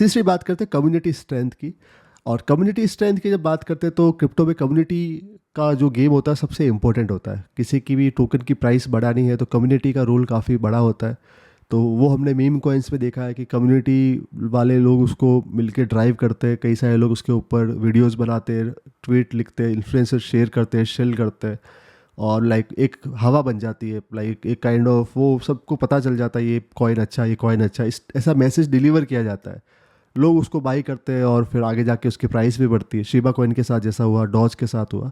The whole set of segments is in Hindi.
तीसरी बात करते हैं कम्युनिटी स्ट्रेंथ की। और कम्युनिटी स्ट्रेंथ की जब बात करते हैं तो क्रिप्टो में कम्युनिटी का जो गेम होता है सबसे इम्पोर्टेंट होता है। किसी की भी टोकन की प्राइस बढ़ानी है तो कम्युनिटी का रोल काफ़ी बड़ा होता है। तो वो हमने मीम कॉइन्स में देखा है कि कम्युनिटी वाले लोग उसको मिलके ड्राइव करते हैं, कई सारे लोग उसके ऊपर वीडियोस बनाते हैं, ट्वीट लिखते हैं, इन्फ्लुएंसर शेयर करते हैं, शेल करते हैं, और लाइक एक हवा बन जाती है, लाइक एक काइंड ऑफ वो सबको पता चल जाता है ये कॉइन अच्छा, ये कॉइन अच्छा, इस ऐसा मैसेज डिलीवर किया जाता है। लोग उसको बाई करते हैं और फिर आगे जाके उसकी प्राइस भी बढ़ती है। शिबा कॉइन के साथ जैसा हुआ, डॉज के साथ हुआ।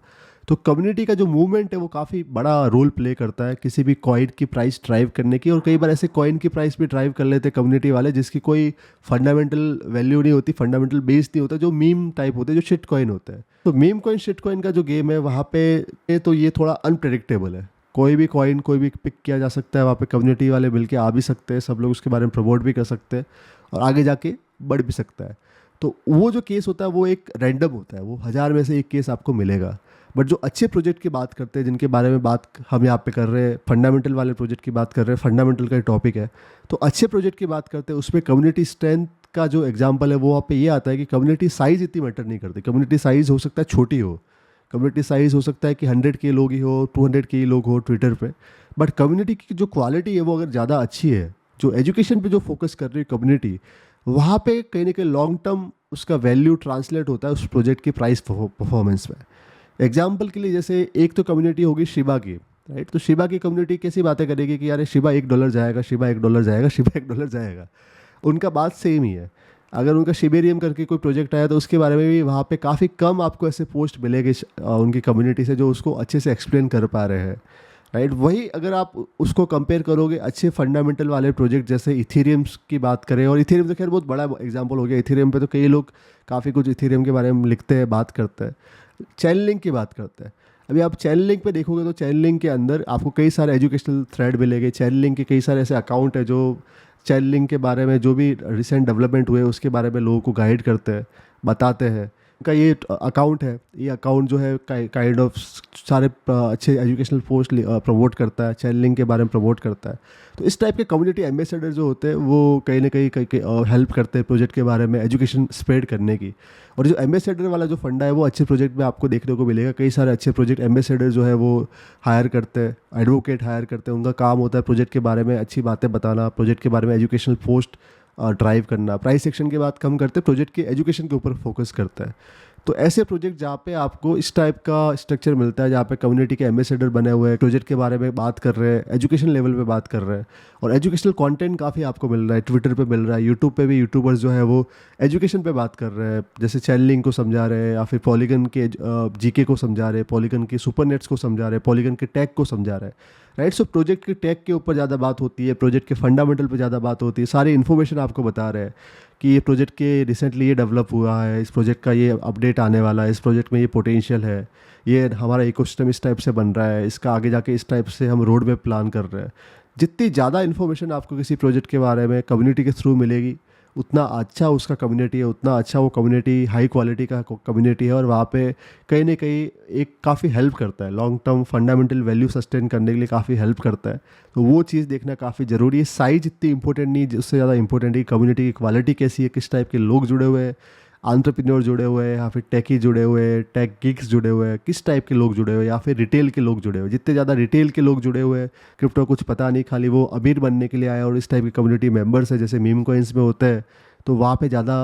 तो कम्युनिटी का जो मूवमेंट है वो काफ़ी बड़ा रोल प्ले करता है किसी भी कॉइन की प्राइस ड्राइव करने की। और कई बार ऐसे कॉइन की प्राइस भी ड्राइव कर लेते हैं कम्युनिटी वाले जिसकी कोई फंडामेंटल वैल्यू नहीं होती, फंडामेंटल बेस नहीं होता, जो मीम टाइप होते हैं, जो शिट कॉइन होते हैं। तो मीम कॉइन शिट कॉइन का जो गेम है वहाँ पे तो ये थोड़ा अनप्रेडिक्टेबल है। कोई भी कॉइन कोई भी पिक किया जा सकता है, वहाँ पे कम्युनिटी वाले मिलके आ भी सकते हैं, सब लोग उसके बारे में प्रमोट भी कर सकते हैं और आगे जाके बढ़ भी सकता है। तो वो जो केस होता है वो एक रैंडम होता है, वो 1000 में से एक केस आपको मिलेगा। बट जो अच्छे प्रोजेक्ट की बात करते हैं, जिनके बारे में बात हम यहाँ पे कर रहे हैं, फंडामेंटल वाले प्रोजेक्ट की बात कर रहे हैं, फंडामेंटल का टॉपिक है, तो अच्छे प्रोजेक्ट की बात करते हैं उसमें कम्युनिटी स्ट्रेंथ का जो एग्जांपल है वो वहाँ पे ये आता है कि कम्युनिटी साइज़ इतनी मैटर नहीं करती। कम्युनिटी साइज़ हो सकता है छोटी हो, कम्युनिटी साइज़ हो सकता है कि 100 के लोग ही हो, 200 के ही लोग हो ट्विटर पे, बट कम्युनिटी की जो क्वालिटी है वो अगर ज़्यादा अच्छी है, जो एजुकेशन पे जो फोकस कर रही है कम्युनिटी, वहाँ पे कहीं ना कहीं लॉन्ग टर्म उसका वैल्यू ट्रांसलेट होता है उस प्रोजेक्ट की प्राइस परफॉर्मेंस में। एग्जाम्पल के लिए जैसे एक तो कम्युनिटी होगी शिबा की, राइट? तो शिबा की कम्युनिटी कैसी बातें करेगी कि यार शिबा $1 जाएगा, शिबा $1 जाएगा, शिबा $1 जाएगा। उनका बात सेम ही है। अगर उनका शिबेरियम करके कोई प्रोजेक्ट आया तो उसके बारे में भी वहाँ पे काफ़ी कम आपको ऐसे पोस्ट मिलेंगे उनकी कम्युनिटी से जो उसको अच्छे से एक्सप्लेन कर पा रहे हैं, राइट? वही अगर आप उसको कंपेयर करोगे अच्छे फंडामेंटल वाले प्रोजेक्ट जैसे इथेरियम की बात करें, और इथेरियम तो खैर बहुत बड़ा एग्जांपल हो गया, इथेरियम पे तो कई लोग काफ़ी कुछ इथेरियम के बारे में लिखते हैं, बात करते हैं। चैनलिंग की बात करते हैं। अभी आप चैनलिंग पे देखोगे तो चैनलिंग के अंदर आपको कई सारे एजुकेशनल थ्रेड मिलेंगे। चैनलिंग के कई सारे ऐसे अकाउंट है जो चैनलिंग के बारे में जो भी रिसेंट डेवलपमेंट हुए उसके बारे में लोगों को गाइड करते हैं, बताते हैं। उनका ये अकाउंट है, ये अकाउंट जो है काइंड ऑफ सारे अच्छे एजुकेशनल पोस्ट प्रमोट करता है, चैनलिंग के बारे में प्रमोट करता है। तो इस टाइप के कम्युनिटी एम्बेसडर जो होते हैं वो कहीं ना कहीं हेल्प करते हैं प्रोजेक्ट के बारे में एजुकेशन स्प्रेड करने की। और जो एम्बेसडर वाला जो फंडा है वो अच्छे प्रोजेक्ट में आपको देखने को मिलेगा। कई सारे अच्छे प्रोजेक्ट एम्बेसडर जो है वो हायर करते हैं, एडवोकेट हायर करते हैं। उनका काम होता है प्रोजेक्ट के बारे में अच्छी बातें बताना, प्रोजेक्ट के बारे में एजुकेशनल पोस्ट ड्राइव करना। प्राइस सेक्शन की बात कम करते, प्रोजेक्ट के एजुकेशन के ऊपर फोकस करता है। तो ऐसे प्रोजेक्ट जहाँ पे आपको इस टाइप का स्ट्रक्चर मिलता है, जहाँ पे कम्युनिटी के एम्बेसडर बने हुए हैं, प्रोजेक्ट के बारे में बात कर रहे हैं, एजुकेशन लेवल पे बात कर रहे हैं, और एजुकेशनल कंटेंट काफ़ी आपको मिल रहा है, ट्विटर पे मिल रहा है, यूट्यूब पे भी यूट्यूबर्स जो है वो एजुकेशन पे बात कर रहे हैं, जैसे चैनलिंग को समझा रहे हैं या फिर पॉलीगन के जीके को समझा रहे हैं, पॉलीगन के सुपरनेट्स को समझा रहे हैं, पॉलीगन के टैग को समझा रहे हैं, राइट? सो प्रोजेक्ट के टैग के ऊपर ज़्यादा बात होती है, प्रोजेक्ट के फंडामेंटल पे ज़्यादा बात होती है, सारी इन्फॉर्मेशन आपको बता रहे हैं कि ये प्रोजेक्ट के रिसेंटली ये डेवलप हुआ है, इस प्रोजेक्ट का ये अपडेट आने वाला है, इस प्रोजेक्ट में ये पोटेंशियल है, ये हमारा इकोसिस्टम इस टाइप से बन रहा है, इसका आगे जाके इस टाइप से हम रोड मैप प्लान कर रहे हैं। जितनी ज़्यादा इन्फॉर्मेशन आपको किसी प्रोजेक्ट के बारे में कम्युनिटी के थ्रू मिलेगी, उतना अच्छा उसका कम्युनिटी है, उतना अच्छा वो कम्युनिटी हाई क्वालिटी का कम्युनिटी है, और वहाँ पे कहीं ना कहीं एक काफ़ी हेल्प करता है, long term fundamental value sustain करने के लिए काफ़ी हेल्प करता है। तो वो चीज़ देखना काफ़ी ज़रूरी है। साइज इतनी इंपॉर्टेंट नहीं, उससे ज़्यादा इंपॉर्टेंट है कम्युनिटी की क्वालिटी कैसी है, किस टाइप के लोग जुड़े हुए हैं, एंटरप्रेन्योर जुड़े हुए हैं या फिर टेकी जुड़े हुए हैं, टेक गिग्स जुड़े हुए हैं, किस टाइप के लोग जुड़े हुए हैं, या फिर रिटेल के लोग जुड़े हुए हैं। जितने ज़्यादा रिटेल के लोग जुड़े हुए हैं, क्रिप्टो कुछ पता नहीं, खाली वो अमीर बनने के लिए आए और इस टाइप की कम्युनिटी मेंबर्स है जैसे मीम कॉइन्स में होते हैं, तो वहाँ पे ज़्यादा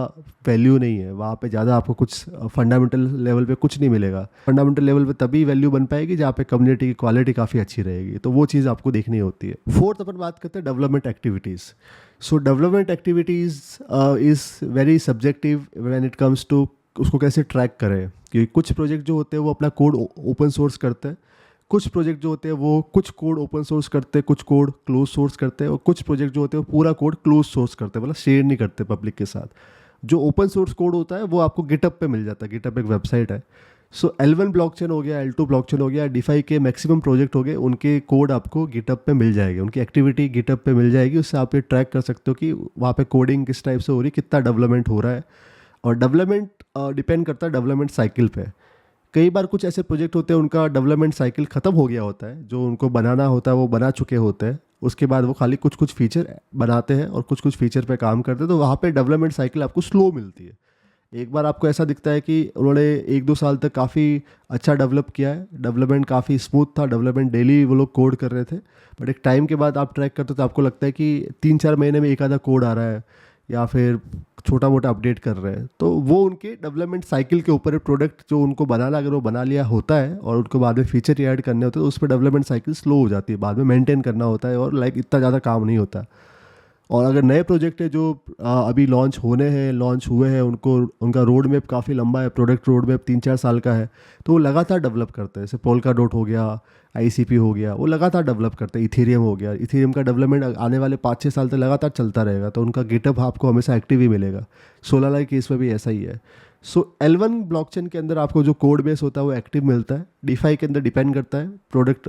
वैल्यू नहीं है, वहाँ पे ज़्यादा आपको कुछ फंडामेंटल लेवल पे कुछ नहीं मिलेगा। फंडामेंटल लेवल पे तभी वैल्यू बन पाएगी जहाँ पे कम्युनिटी की क्वालिटी काफ़ी अच्छी रहेगी, तो वो चीज़ आपको देखनी होती है। फोर्थ अपन बात करते हैं development activities. So development activities is very subjective when it comes to उसको कैसे ट्रैक करें, क्योंकि कुछ प्रोजेक्ट जो होते हैं वो अपना कोड ओपन सोर्स करते हैं, कुछ प्रोजेक्ट जो होते हैं वो कुछ कोड ओपन सोर्स करते हैं, कुछ कोड क्लोज सोर्स करते हैं, और कुछ प्रोजेक्ट जो होते हैं वो पूरा कोड क्लोज सोर्स करते हैं, मतलब शेयर नहीं करते पब्लिक के साथ। जो ओपन सोर्स कोड होता है वो आपको गिटअप पे मिल जाता है, गिटअप एक वेबसाइट है। सो L1 ब्लॉकचेन हो गया, L2 ब्लॉकचेन हो गया, डिफाई के मैक्सिमम प्रोजेक्ट हो गए, उनके कोड आपको गिटअप पे मिल जाएगी, उनकी एक्टिविटी गिटअप पे मिल जाएगी। उससे आप ये ट्रैक कर सकते हो कि वहाँ पे कोडिंग किस टाइप से हो रही है, कितना डेवलपमेंट हो रहा है। और डेवलपमेंट डिपेंड करता है डेवलपमेंट साइकिल पे। कई बार कुछ ऐसे प्रोजेक्ट होते हैं उनका डेवलपमेंट साइकिल ख़त्म हो गया होता है, जो उनको बनाना होता है वो बना चुके होते हैं, उसके बाद वो खाली कुछ कुछ फीचर बनाते हैं और कुछ कुछ फीचर पे काम करते हैं, तो वहाँ पे डेवलपमेंट साइकिल आपको स्लो मिलती है। एक बार आपको ऐसा दिखता है कि उन्होंने 1-2 साल तक काफ़ी अच्छा डेवलप किया है, डेवलपमेंट काफ़ी स्मूथ था, डेवलपमेंट डेली वो लोग कोड कर रहे थे, बट एक टाइम के बाद आप ट्रैक करते हो तो आपको लगता है कि 3-4 महीने में एक आधा कोड आ रहा है, या फिर छोटा मोटा अपडेट कर रहे हैं। तो वो उनके डेवलपमेंट साइकिल के ऊपर है। प्रोडक्ट जो उनको बनाना, अगर वो बना लिया होता है और उनको बाद में फीचर ऐड करने होते हैं, तो उस पर डेवलपमेंट साइकिल स्लो हो जाती है, बाद में मेंटेन करना होता है और लाइक इतना ज़्यादा काम नहीं होता। और अगर नए प्रोजेक्ट है जो अभी लॉन्च होने हैं, लॉन्च हुए हैं, उनको उनका रोड मैप काफ़ी लंबा है, प्रोडक्ट रोड मैप 3-4 साल का है, तो वो लगातार डेवलप करते हैं। जैसे पोल्का डॉट हो गया, आईसीपी हो गया, वो लगातार डेवलप करते हैं। इथेरियम हो गया, इथेरियम का डेवलपमेंट आने वाले 5-6 साल तक लगातार चलता रहेगा, तो उनका गिटअप आपको हमेशा एक्टिव ही मिलेगा। सोलाना के केस में भी ऐसा ही है। सो L1 ब्लॉकचेन के अंदर आपको जो कोड बेस होता है वो एक्टिव मिलता है। डीफाई के अंदर डिपेंड करता है प्रोडक्ट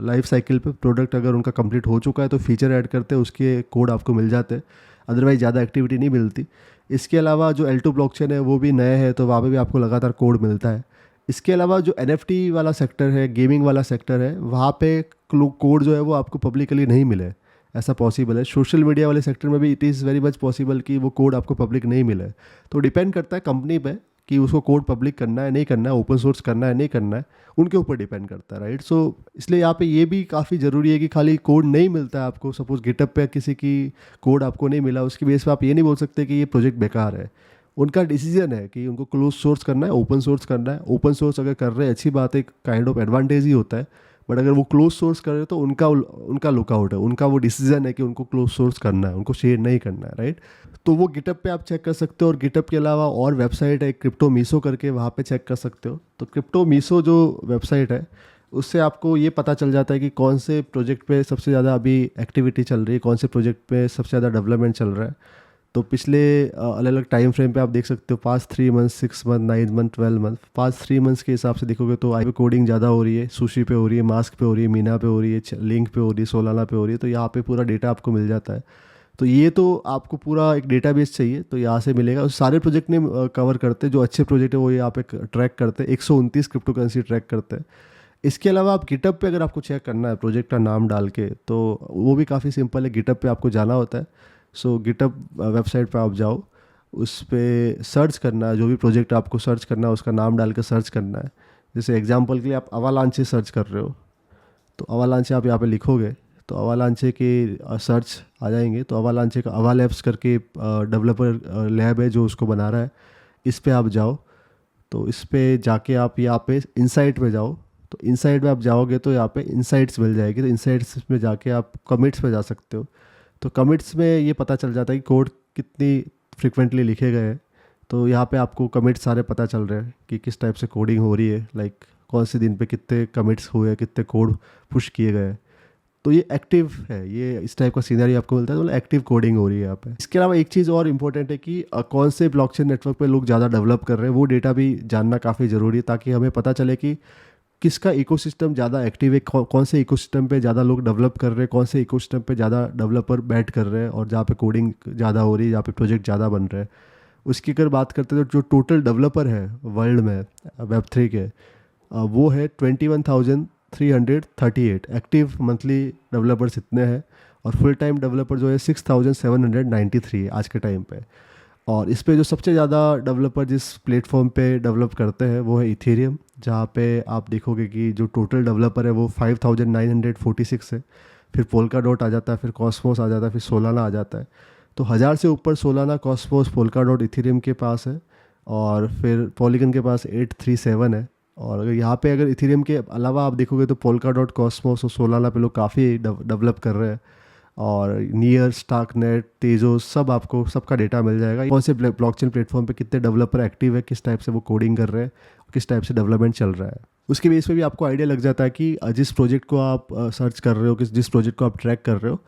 लाइफ साइकिल पे। प्रोडक्ट अगर उनका कंप्लीट हो चुका है तो फीचर ऐड करते हैं, उसके कोड आपको मिल जाते हैं, अदरवाइज ज़्यादा एक्टिविटी नहीं मिलती। इसके अलावा जो L2 ब्लॉकचेन है वो भी नए है, तो वहाँ पे भी आपको लगातार कोड मिलता है। इसके अलावा जो NFT वाला सेक्टर है, गेमिंग वाला सेक्टर है, वहाँ पे कोड जो है वो आपको पब्लिकली नहीं मिले, ऐसा पॉसिबल है। सोशल मीडिया वाले सेक्टर में भी it is very much possible कि वो कोड आपको पब्लिक नहीं मिले। तो डिपेंड करता है कंपनी पे कि उसको कोड पब्लिक करना है नहीं करना है, ओपन सोर्स करना है नहीं करना है, उनके ऊपर डिपेंड करता है, राइट। सो इसलिए यहाँ पे ये भी काफ़ी ज़रूरी है कि खाली कोड नहीं मिलता है आपको, सपोज गिटअप पे किसी की कोड आपको नहीं मिला, उसकी बेस पे आप ये नहीं बोल सकते कि ये प्रोजेक्ट बेकार है। उनका डिसीजन है कि उनको क्लोज सोर्स करना है, ओपन सोर्स करना है। ओपन सोर्स अगर कर रहे हैं अच्छी बात है, काइंड ऑफ एडवांटेज ही होता है, बट अगर वो क्लोज सोर्स कर रहे हो तो उनका उनका लुकआउट है, उनका वो डिसीजन है कि उनको क्लोज सोर्स करना है, उनको शेयर नहीं करना है, राइट। तो वो गिटअप पे आप चेक कर सकते हो। और गिटअप के अलावा और वेबसाइट है क्रिप्टो मीसो करके, वहाँ पे चेक कर सकते हो। तो क्रिप्टो मीसो जो वेबसाइट है, उससे आपको ये पता चल जाता है कि कौन से प्रोजेक्ट पे सबसे ज़्यादा अभी एक्टिविटी चल रही है, कौन से प्रोजेक्ट पे सबसे ज़्यादा डेवलपमेंट चल रहा है। तो पिछले अलग अलग टाइम फ्रेम पे आप देख सकते हो, past 3 month, 6 month, 9 month, 12 month. Past 3 months के हिसाब से देखोगे तो आई पे कोडिंग ज़्यादा हो रही है, सुशी पे हो रही है, मास्क पे हो रही है, मीना पे हो रही है, लिंक पे हो रही है, सोलाना पे हो रही है। तो यहाँ पे पूरा डेटा आपको मिल जाता है। तो ये तो आपको पूरा एक डेटाबेस चाहिए तो यहाँ से मिलेगा। उस सारे प्रोजेक्ट ने कवर करते हैं, जो अच्छे प्रोजेक्ट है वो यहाँ पे ट्रैक करते हैं। 129 क्रिप्टो करेंसी ट्रैक करते हैं। इसके अलावा आप गिटअप पे अगर आपको चेक करना है प्रोजेक्ट का नाम डाल के, तो वो भी काफ़ी सिंपल है। गिटअप पे आपको जाना होता है। सो गिटअप वेबसाइट पे आप जाओ, उस पर सर्च करना है, जो भी प्रोजेक्ट आपको सर्च करना है उसका नाम डाल के सर्च करना है। जैसे एग्जांपल के लिए आप अवालांचे सर्च कर रहे हो, तो अवालांचे आप यहाँ पे लिखोगे तो अवालांचे के सर्च आ जाएंगे। तो अवालांचे का अवा लैब्स करके डेवलपर लैब है जो उसको बना रहा है, इस पे आप जाओ। तो इस पे जाके आप यहाँ पे इनसाइट पे जाओ। तो इनसाइट में आप जाओगे तो यहाँ पे इनसाइट्स मिल जाएगी। तो इनसाइट्स में जाके आप कमिट्स पे जा सकते हो। तो कमिट्स में ये पता चल जाता है कि कोड कितनी फ्रिक्वेंटली लिखे गए हैं। तो यहाँ पे आपको कमिट्स सारे पता चल रहे हैं कि किस टाइप से कोडिंग हो रही है, लाइक कौन से दिन पे कितने कमिट्स हुए, कितने कोड पुश किए गए। तो ये एक्टिव है, ये इस टाइप का सीनरी आपको मिलता है, तो एक्टिव कोडिंग हो रही है यहाँ पे। इसके अलावा एक चीज़ और इम्पोर्टेंट है कि कौन से ब्लॉकचेन नेटवर्क पे लोग ज़्यादा डेवलप कर रहे हैं, वो डेटा भी जानना काफ़ी ज़रूरी है, ताकि हमें पता चले कि किसका इकोसिस्टम ज़्यादा एक्टिव है, कौन से इकोसिस्टम पे ज़्यादा लोग डेवलप कर रहे हैं, कौन से इकोसिस्टम पे ज़्यादा डेवलपर बैठ कर रहे हैं, और जहाँ पे कोडिंग ज़्यादा हो रही है, जहाँ पे प्रोजेक्ट ज़्यादा बन रहे हैं। उसकी अगर बात करते हैं तो जो टोटल डेवलपर है वर्ल्ड में Web3 के, वो है 21,338 एक्टिव मंथली डेवलपर्स इतने हैं। और फुल टाइम डेवलपर जो है 6,793 है आज के टाइम पे। और इस पे जो सबसे ज़्यादा डेवलपर जिस प्लेटफॉर्म पे डेवलप करते हैं वो है इथेरियम, जहाँ पे आप देखोगे कि जो टोटल डेवलपर है वो 5,946 है। फिर पोल्का डॉट आ जाता है, फिर कॉस्मोस आ जाता है, फिर सोलाना आ जाता है। तो 1,000 से ऊपर Solana, Cosmos, polka dot, Ethereum के पास है। और फिर पॉलीगन के पास 837 है। और अगर यहाँ पे अगर इथेरियम के अलावा आप देखोगे तो पोल्का डॉट, कॉस्मोस और सोलाना पे लोग काफ़ी डेवलप कर रहे हैं। और नियर, स्टार्कनेट, तेजो, सब आपको सबका डेटा मिल जाएगा, कौन से ब्लॉकचेन प्लेटफॉर्म पे कितने डेवलपर एक्टिव है, किस टाइप से वो कोडिंग कर रहे हैं, किस टाइप से डेवलपमेंट चल रहा है। उसके बेस पे भी आपको आइडिया लग जाता है कि जिस प्रोजेक्ट को आप सर्च कर रहे हो, जिस प्रोजेक्ट को आप ट्रैक कर रहे हो,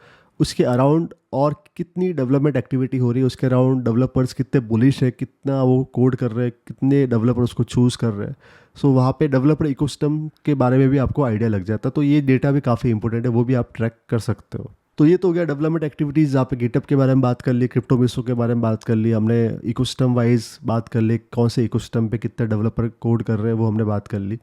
उसके अराउंड और कितनी डेवलपमेंट एक्टिविटी हो रही है, उसके अराउंड डेवलपर्स कितने बुलिश है, कितना वो कोड कर रहे हैं, कितने डेवलपर उसको चूज़ कर रहे हैं। सो वहाँ पे डेवलपर इकोसिस्टम के बारे में भी आपको आइडिया लग जाता है। तो ये डेटा भी काफ़ी इंपॉर्टेंट है, वो भी आप ट्रैक कर सकते हो। तो ये तो हो गया डेवलपमेंट एक्टिविटीज़, जहाँ पे गिटअप के बारे में बात कर ली, क्रिप्टो मीसो के बारे में बात कर ली हमने, इकोसिस्टम वाइज बात कर ली, कौन से इकोसिस्टम पे कितने डेवलपर कोड कर रहे हैं वो हमने बात कर ली।